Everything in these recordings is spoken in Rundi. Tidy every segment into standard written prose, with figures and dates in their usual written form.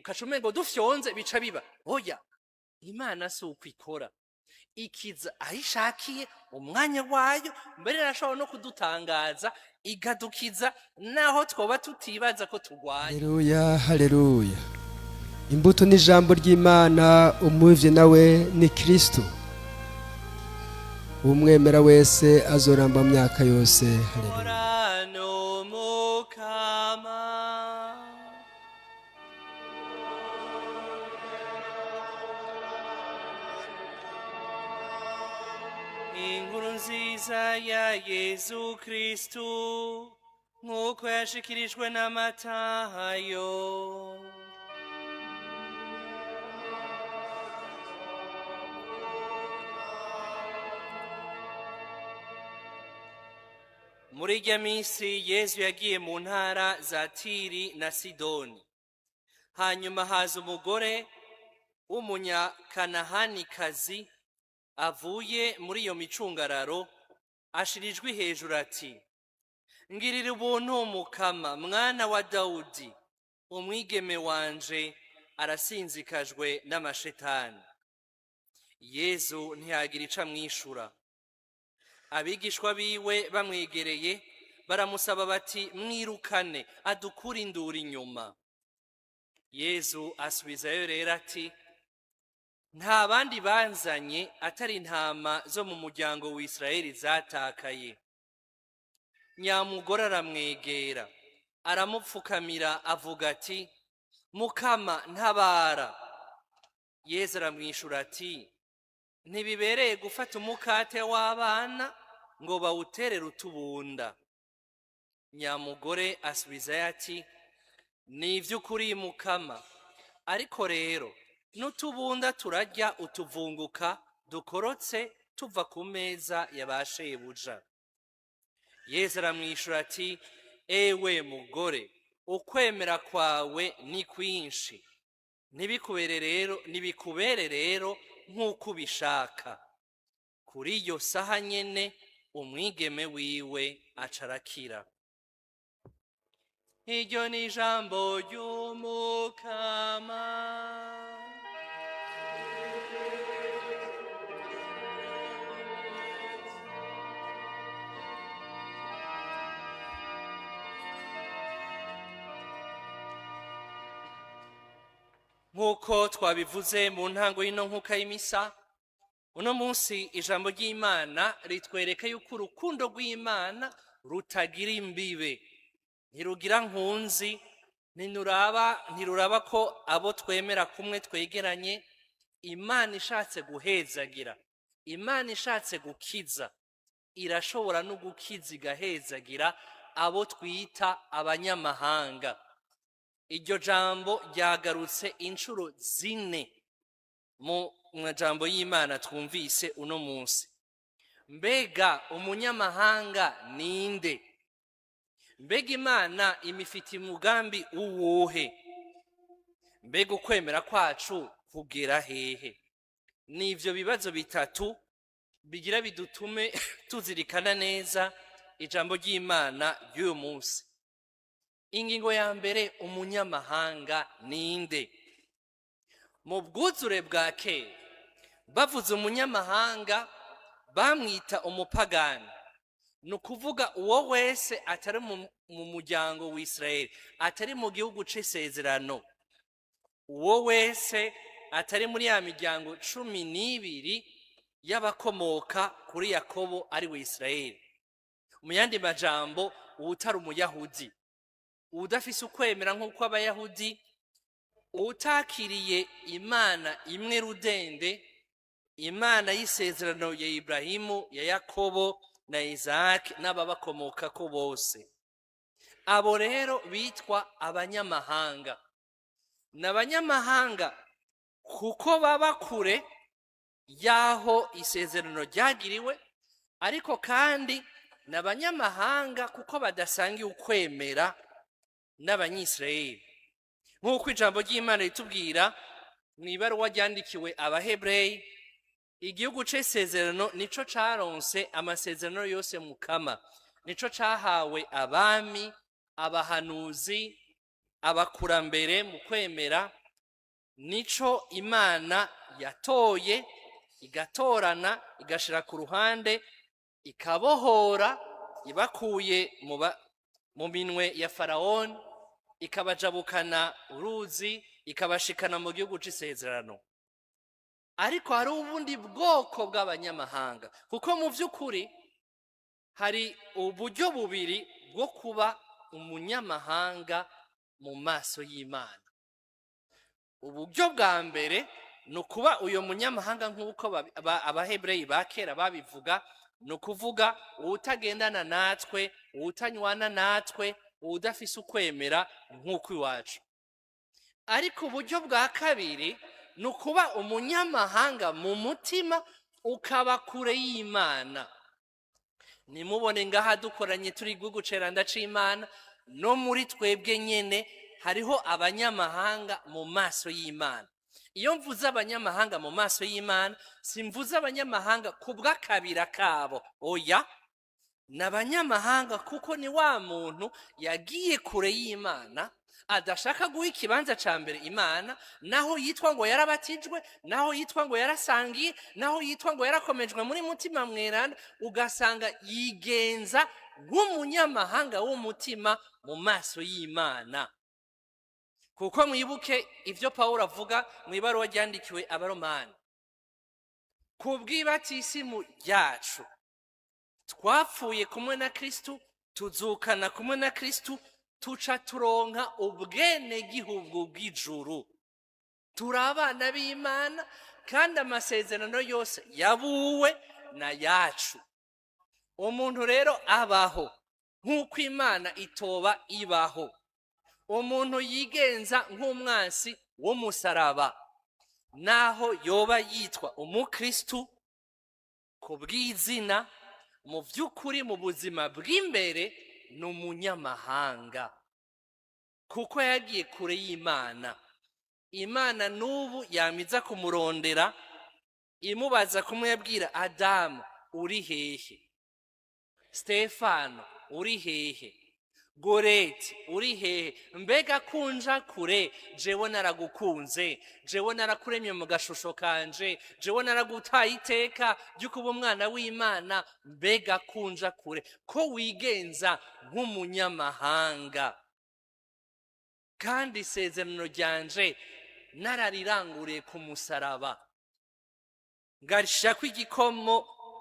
ukaca umengo dufyonze bica biba oya. Imana si uko ikora, ikiza aho ishakiye umwanya wayo, mbere irashobora no kudutangaza ikadukiza naho twoba tutibaza ko turwaye. Haleluya, haleluya. Imbuto n'ijambo ry'Imana, umuvye nawe ni Kristo. Umwemera wese azoramba mu myaka yose. Haleluya. Inkuru nziza ya Yesu Kristo nk'uko yashikirijwe na Matayo. Muri irya minsi Yesu yagiye mu ntara za Tiri na Sidoni. Hanyuma haza umugore w'umunyakanahanikazi avuye muri iyo micungararo, ashira ijwi hejuru ati, ngirira ubuntu Mukama, mwana wa Dawudi, umwigeme wanje arasinzikajwe n'amashetani. Yesu ntiyagira ico amwishura. Abigishwa biwe bamwegereye baramusaba bati, mwirukane adukure induru inyuma. Yesu asubizayo rero ati, nta bandi banzanye atari intama zo mu muryango w'Isirayeli zatakaye. Nyamugore aramwegera aramupfukamira avuga ati, Mukama ntabara. Yesu aramwishura ati, ntibibereye gufata umukate w'abana ngo bawuterere utubunda. Nyamugore asubizayo ati, ni ivy'ukuri Mukama, ariko rero n'utubunda turarya utuvunguka dukorotse tuva ku meza ya ba shebuja. Yesu aramwishura ati, ewe mugore, ukwemera kwawe ni kwinshi, nibikubere rero nk'uko ubishaka. Kuri iyo saha nyene umwigeme wiwe aca arakira. Iryo ni ijambo ry'Umukama. Nk'uko twabivuze mu ntango y'ino nkuka y'imisa, uno munsi ijambo ry'Imana ritwereka yuko urukundo rw'Imana rutagira imbibe, ntirugira nkunzi, ntiruraba ko abo twemera kumwe twegeranye. Imana ishatse guhezagira, Imana ishatse gukiza, irashobora no gukiza igahezagira abo twita abanyamahanga. Iryo jambo ryagarutse inshuro 4 mu majambo y'Imana twumvise uno munsi. Mbega umunyamahanga ninde? Mbega Imana imifitiye umugambi uwuhe? Mbega ukwemera kwacu kugera hehe? Ni ivyo bibazo bitatu bigira bidutume tuzirikana neza ijambo ry'Imana ry'uyu munsi. Ingingo ya mbere, umunyamahanga ninde? Mu bwuzure bwa kera bavuze umunyamahanga bamwita umupagani. Ni ukuvuga uwo wese atari mu muryango w'Isirayeli, atari mu gihugu c'isezerano, uwo wese atari muri ya miryango 12 y'abakomoka kuri Yakobo ari we Isirayeli. Mu yandi majambo, uwutari umuyahudi, udafise ukwemera nk'uko abayahudi, utakiriye Imana imwe rudende, Imana y'isezerano ya Ibrahimu, ya Yakobo na Isaac n'ababakomokako bose. Abo rero bitwa abanyamahanga. N'abanyamahanga kuko baba kure yaho isezerano ryagiriwe, ariko kandi n'abanyamahanga kuko badasangiye ukwemera n'Abanyisirayeli. Nk'uko ijambo ry'Imana ritubwira mu ibaruwa ryandikiwe Abahebreyi, igihugu c'isezerano nico caronse amasezerano yose Mukama, nico cahawe abami, abahanuzi, abakurambere mu kwemera nico Imana yatoye igatorana igashira ku ruhande ikabohora ibakuye mu minwe ya Faraoni ikabajabukana uruzi ikabashikana mu gihugu c'isezerano. Ariko hari ubundi bwoko bw'abanyamahanga, kuko mu vy'ukuri hari uburyo bubiri bwo kuba umunyamahanga mu maso y'Imana. Uburyo bwa mbere ni ukuba uyo munyamahanga nk'uko abahebreyi ba kera babivuga, ni ukuvuga uwutagendana natwe, uwutanywana natwe, uwudafise ukwemera nk'uko iwacu. Ariko uburyo bwa kabiri ni ukuba umunyamahanga mu mutima ukaba kure y'Imana. Nimubone ngaha dukoranye turi igihugu ceranda c'Imana, no muri twebwe nyene hariho abanyamahanga mu maso y'Imana. Iyo mvuze abanyamahanga mu maso y'Imana, simvuze abanyamahanga kubw'akabira kabo, oya, n'abanyamahanga kuko ni wa muntu yagiye kure y'Imana, adashaka guha ikibanza ca mbere Imana, naho yitwa ngo yarabatijwe, naho yitwa ngo yarasangiye, naho yitwa ngo yarakomejwe muri mutima mweranda, ugasanga yigenza nk'umunyamahanga w'umutima mu maso y'Imana. Kuko mwibuke ivyo Pawulo avuga mu ibaruwa ryandikiwe Abaromani, kubw'ibatisimu ryacu twapfuye kumwe na Kristu, tuzukana kumwe na Kristu, tuca turonka ubwenegihugu bw'ijuru. Turi abana b'Imana kandi amasezerano yose yabuwe na yacu. Umuntu rero abaho nk'uko Imana itoba ibaho, umuntu yigenza nk'umwansi w'umusaraba, naho yoba yitwa umukristu ku bw'izina, mu vy'ukuri mu buzima bw'imbere ni umunyamahanga, kuko yagiye kure y'Imana. Imana n'ubu yamiza kumurondera, imubaza kumwe yabwira Adamu, uri hehe? Stefano, uri hehe? Goreti, uri hehe? Mbega kunja kure, jewe naragukunze, jewe narakuremye mu gashusho kanje, jewe naragutaye iteka ry'ukuba umwana w'Imana, mbega kunja kure, ko wigenza nk'umunyamahanga. Kandi isezerano ryanje narariranguriye ku musaraba, ngarishirako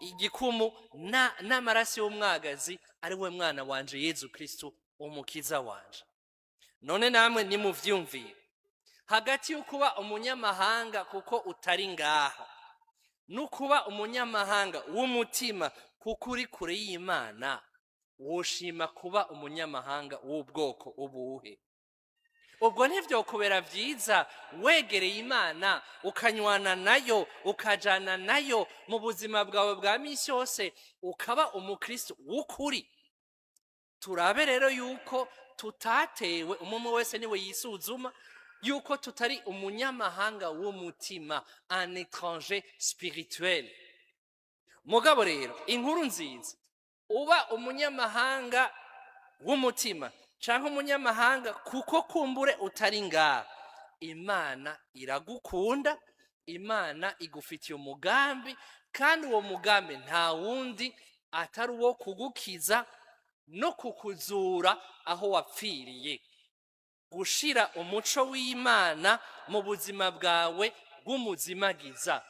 igikumu n'amaraso y'umwagazi, ari we mwana wanje Yezu Kristu umukiza wanje. None namwe nimuvyumviye, hagati y'ukuba umunyamahanga kuko utari ngaha, n'ukuba umunyamahanga w'umutima kuko uri kure y'Imana, woshima kuba umunyamahanga w'ubwoko ubuhe? Ubwo ntivyokubera vyiza wegereye Imana, ukanywana nayo, ukajana nayo mu buzima bwawe bwa misi yose, ukaba umukristo w'ukuri? Turabe rero yuko tutatewe, umwe wese niwe yisuzuma, yuko tutari umunyamahanga w'umutima, un étranger spirituel. Mugabo rero inkuru nziza, uba umunyamahanga w'umutima canke umunyamahanga kuko kumbure utari ngaha, Imana iragukunda, Imana igufitiye umugambi, kandi uwo mugambi nta wundi atari uwo kugukiza no kukuzura aho wapfiriye, gushira umuco w'Imana mu buzima bwawe bw'umuzimagiza.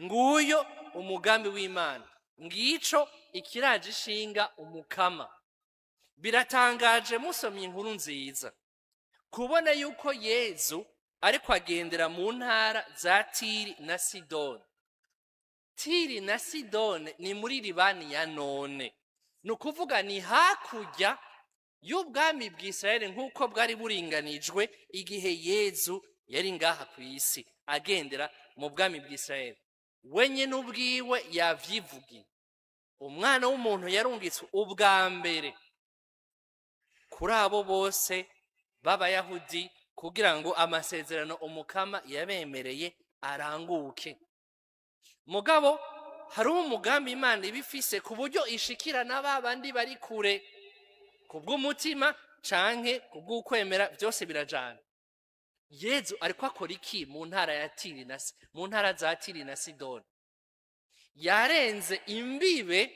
Nguyo umugambi w'Imana, ngico ikiraje ishinga umukama. Biratangaje musomye inkuru nziza kubona yuko Yezu ariko agendera mu ntara za Tiri na Sidoni. Tiri na Sidoni ni muri Libani ya none, ni ukuvuga ni hakurya y'ubwami bw'Isirayeli nk'uko bwari buringanijwe igihe Yezu yari ngaha ku isi agendera mu bwami bw'Isirayeli. Wenye n'ubwiwe yavyivugiye, umwana w'umuntu yarungitswe ubwa mbere kuri abo bose b'Abayahudi kugira ngo amasezerano umukama yabemereye aranguke. Mugabo hariho umugambi Imana ibifise ku buryo ishikirana babandi bari kure kubw'umutima, canke kubw'ukwemera byose birajana. Yezu ariko akora iki mu ntara ya Tiri mu ntara za Tiri na Sidoni? Yarenze imbibe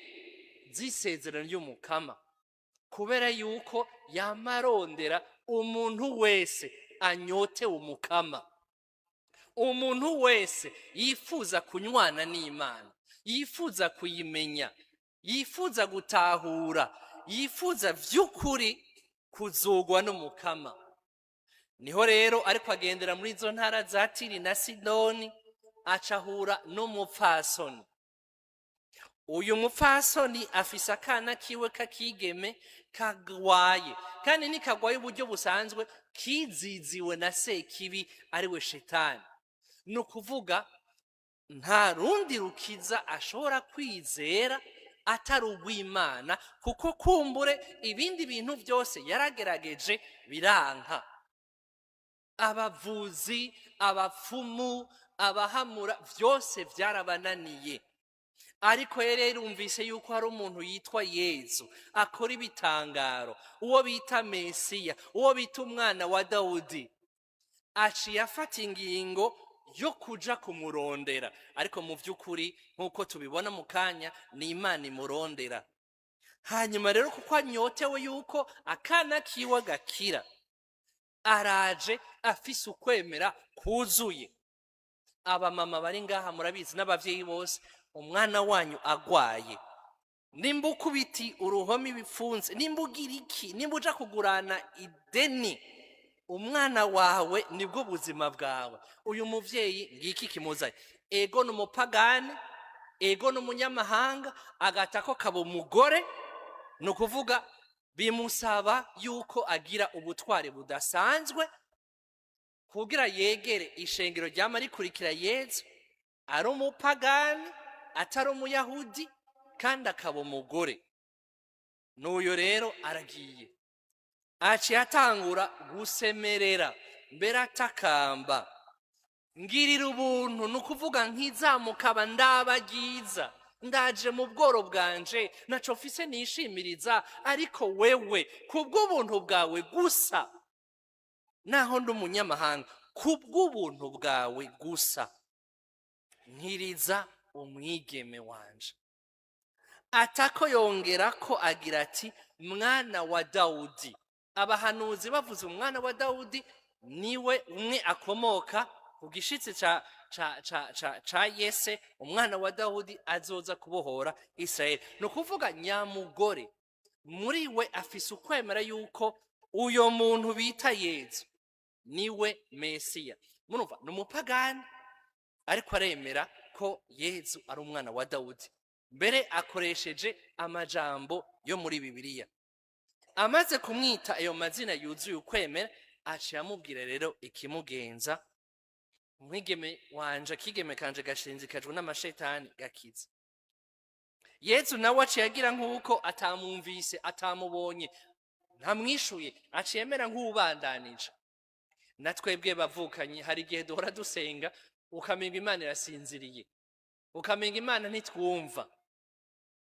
z'isezerano ry'umukama, kubera yuko yamarondera umuntu wese anyotewe umukama, umuntu wese yifuza kunywana n'Imana, yifuza kuyimenya, yifuza gutahura, yifuza vy'ukuri kuzogwa n'umukama. Niho rero ariko agendera muri izo ntara za Tiri na Sidoni, acahura n'umupfasoni. Uyu mupfasoni afise akana kiwe kakigeme kagwaye, kandi nikagwaye uburyo busanzwe, kiziziwe na sekibi ariwe shetani. Ni ukuvuga nta rundi rukiza ashobora kwizera atari urw'Imana, kuko kumbure ibindi bintu byose yaragerageje biranka. Abavuzi, abapfumu, abahamura, byose byarabananiye. Ariko rero umvise yuko hari umuntu yitwa Yezu akora ibitangaro, uwo bita Mesiya, uwo bita umwana wa Dawudi. Aciye afata ingingo yo kuja kumurondera, ariko mu by'ukuri nk'uko tubibona mu kanya ni Imana imurondera. Hanyuma rero kuko anyotewe yuko akana kiwe gakira, araje afise ukwemera kuzuye. Abamama bari ngaha murabizi n'abavyeyi bose, umwana wanyu agwaye, nimba ukubiti uruhome bifunze, nimba ugira iki, nimba uja kugurana ideni, umwana wawe nibwo buzima bwawe. Uyu muvyeyi ngiki kimuzanye, ego n'umupagani, ego n'umunyamahanga, agatako kaba umugore. Ni ukuvuga bimusaba yuko agira ubutware budasanzwe kugira yegere ishengero ryama rikurikira Yezu, ari umupagani atari umuyahudi, kandi akaba umugore. N'uyo rero aragiye, aciye atangura gusemerera, mbere atakamba, ngirira ubuntu. Ni ukuvuga nkizamukaba ndabagiza, ndaje mu bworo bwanje, naco mfise nishimiriza, ariko wewe kubw'ubuntu bwawe gusa, naho ndi umunyamahanga, kubw'ubuntu bwawe gusa nkiriza umwigeme wanje. Atako yongera ko agira ati mwana wa Dawudi. Abahanuzi bavuze umwana wa Dawudi, niwe umwe akomoka ku gishitsi ca Yese, umwana wa Dawudi azoza kubohora Israeli. Ni ukuvuga nyamugore muri we afise ukwemera yuko uyo muntu bita Yezu niwe Mesiya. Murumva ni umupagani, ariko aremera ko Yezu ari umwana wa Dawudi, mbere akoresheje amajambo yo muri Bibiliya. Amaze kumwita ayo mazina yuzuye ukwemera, aciye amubwira rero ikimugenza. Umwigeme wanje, akigeme kanje gashinzikajwe n'amashetani gakiza. Yezu nawe aciye agira nk'uko atamwumvise, atamubonye, ntamwishuye, aciye amera nk'ubandanije. Natwebwe bavukanye hari igihe duhora dusenga ukamenga Imana irasinziriye, ukamenga Imana ntitwumva,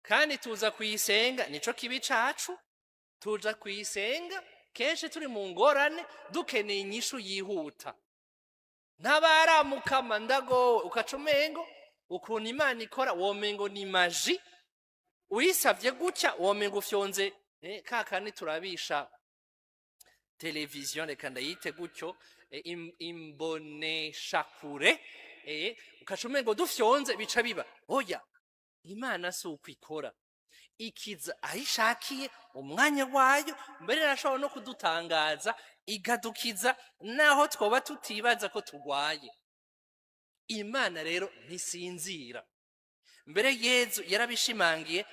kandi tuza kuyisenga. Nico kibi cacu, tuja kuyisenga kenshi turi mu ngorane, dukeneye inyishu yihuta. Ntabaramukama ndagowe, ukacumengo ukuntu Imana ikora womengo ni maji, uyisavye gutya womengo ufyonze kakani turabisha televizion, reka ndayite gutyo, imboneshakure, ukacumengo dufyonze bica biba. Oya, Imana si uko ikora, ikiza ahishakiye umwanya wayo, mbere arashobora no kudutangaza igadukiza naho twoba tutibaza ko tugwaye. Imana rero ntisinzira. Mbere Yezu yarabishimangiye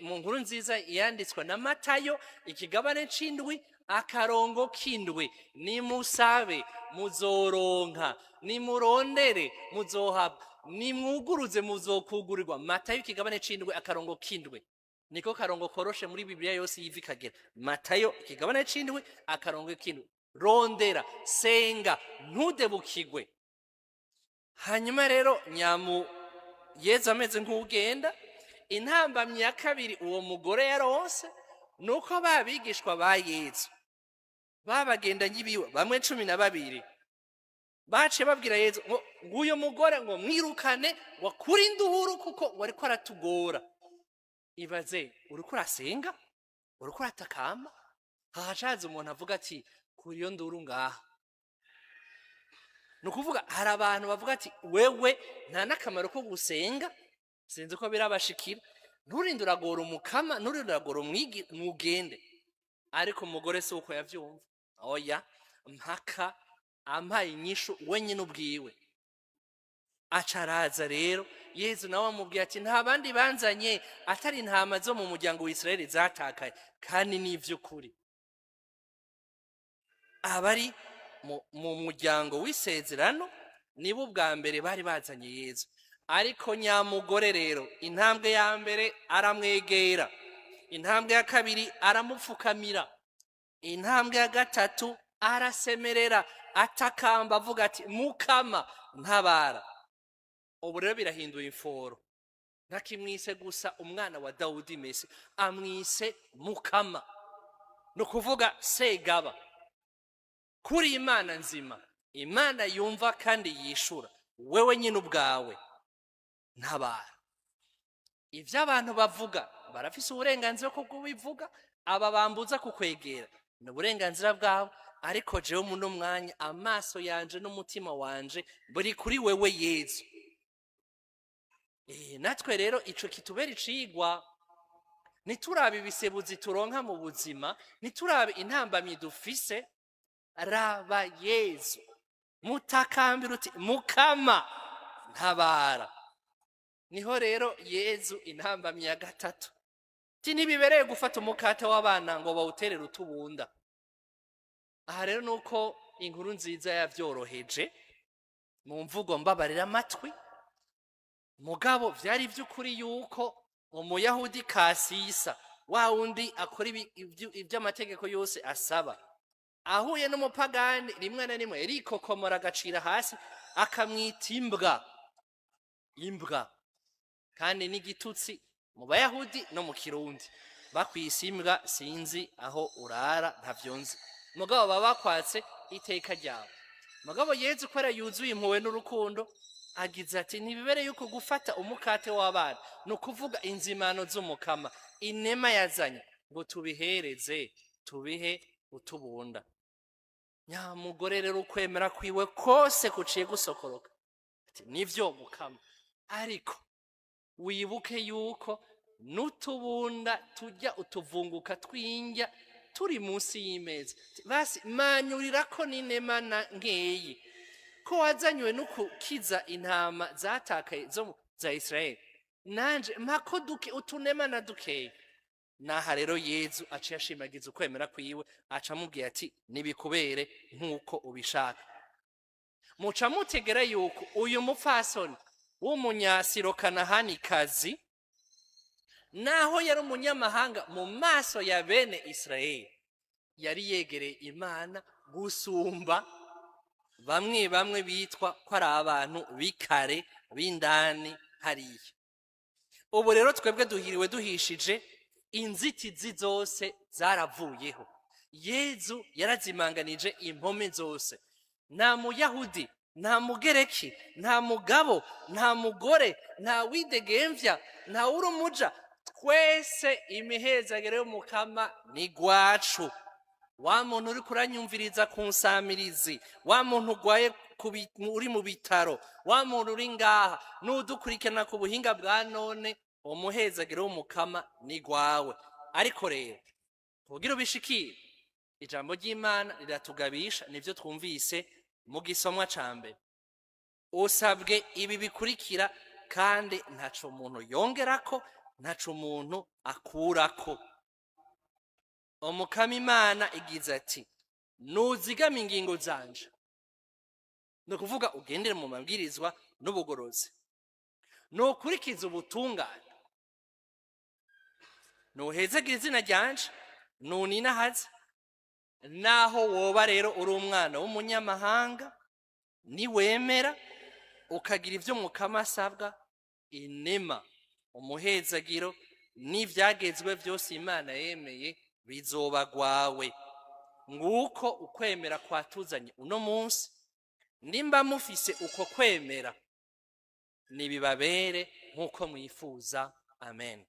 mu nkuru nziza yanditswe na Matayo, ikigabane c'indwi akarongo k'indwi, nimusabe muzoronka, nimurondere muzohabwa, nimwuguruze muzokugurirwa. Matayo ikigabane c'indwi akarongo k'indwi, niko karongo koroshe muri Bibiliya yose yiva ikagera. Matayo ikigabane c'indwi akarongo k'indwi. Rondera, senga, ntudebukigwe. Hanyuma rero Yezu ameze nk'ugenda, intambamyi ya kabiri uwo mugore yaronse nuko babigishwa ba Yezu babagendanye ibiwe bamwe 12 baciye babwira Yezu ngo nguyo mugore ngo mwirukane ngo kuri induru kuko ngo ariko aratugora. Ibaze uriko urasenga uriko uratakamba hahacaza umuntu avuga ati kuri iyo nduru ngaha. Nukuvuga hari abantu bavuga ati wewe nta nakamaro ko gusenga sinzi ko birabashikira nturinde uragora umukama nturinde uragora umugende. Ariko umugore si uko yavyumva. Oya mpaka ampaye inyishu wenyine ubwiwe. Acaraza rero Yezu nawe amubwiye ati nta bandi banzanye atari intama zo mu muryango wa Israeli zatakaye kandi n'ivy'ukuri. Abari mu muryango w'isezerano nibo ubwa mbere bari bazanye Yezu. Ariko nyamugore rero intambwe ya mbere aramwegera, intambwe ya kabiri aramupfukamira, intambwe ya gatatu arasemerera atakamba avuga ati mukama ntabara. Ubu rero birahinduye imforo, ntakimwise gusa umwana wa Dawudi Mesi, amwise mukama, no kuvuga segaba. Kuri Imana nzima, Imana yumva kandi yishura, wewe nyine ubwawe ntabara. Ivyo abantu bavuga barafise uburenganzira ko kubivuga, aba bambuza kukwegera ni uburenganzira bwawe. Ariko jewe muno mwanya amaso yanje n'umutima wanje buri kuri wewe Yezu. Natwe rero ico kitubera icigwa, niturabe ibisebuzi turonka mu buzima, niturabe intambamyi dufise, raba Yezu mutakambira uti mukama ntabara. Niho rero Yezu intambamyi ya gatatu ti ntibibereye gufata umukate w'abana ngo bawuterere utubunda. Aha rero nuko inkuru nziza yavyoroheje mu mvugo mbabarira amatwi. Mugabo vyari vy'ukuri yuko umuyahudi kasisa wa wundi akora ivy'amategeko yose asaba, ahuye n'umupagani rimwe na rimwe rikokomora agacira hasi akamwita imbwa. Kandi n'igitutsi mu bayahudi no mu kirundi bakwise imbwa sinzi aho urara ntavyonzi. Mugabo baba bakwatse iteka ryawe. Mugabo Yezu kwera yuzuye impuhwe n'urukundo agize ati ntibibereye yuko gufata umukate w'abana, no kuvuga inzimano z'umukama inema yazanye ngo tubihereze tubihe utubunda. Nyamugore rero ukwemera kwiwe kose kuciye gusokoroka ati nivyo mukama, ariko wibuke yuko n'utubunda tujya utuvunguka twinjya turi munsi y'imeza. Basi manyurirako n'inema nkeyi ko wazanywe no kukiza intama zatakaye zo za Israeli, nanje mpako duke utunema na dukeye. Naha rero Yezu aciye ashimagiza ukwemera kwiwe, aca amubwiye ati nibikubere nk'uko ubishaka. Muca mutegera yuko uyu mupfasoni w'umunyasiro Kanahanikazi, naho yari umunyamahanga mu maso ya bene Israeli, yari yegereye Imana gusumba bamwe bitwa ko ari abantu bikare b'indani hariya. Ubu rero twebwe duhiriwe duhishije, inzitizi zose zaravuyeho. Yezu yarazimanganije impome zose. Nta muyahudi, nta mugereki, nta mugabo, nta mugore, nta widegemvya, nta urumuja, twese imihezagere y'umukama ni gwacu. Wa muntu uri kuranyumviriza ku nsamirizi, wa muntu ugwaye uri mu bitaro, wa muntu uri ngaha n'udukurikirana ku buhinga bwa none, umuhezagere w'umukama ni gwawe. Ariko rero kugira ubishikire, ijambo ry'Imana riratugabisha, nivyo twumvise mu gisomwa ca mbere. Usabwe ibi bikurikira kandi ntaco umuntu yongerako, ntaco umuntu akurako. Umukama Imana igize ati nuzigama ingingo zanje, no kuvuga ugendere mu mabwirizwa n'ubugorozi, nukurikiza ubutungane, nuhezagira izina ryanje, nuninahaze. Naho woba rero uri umwana w'umunyamahanga, niwemera ukagira ivyo mukama asabwa, inema, umuhezagiro n'ivyagezwe vyose Imana yemeye bizoba gwawe. nguko ukwemera kwatuzanye uno munsi. Nimba mufise uko kwemera nibibabere nk'uko mwifuza. Amen.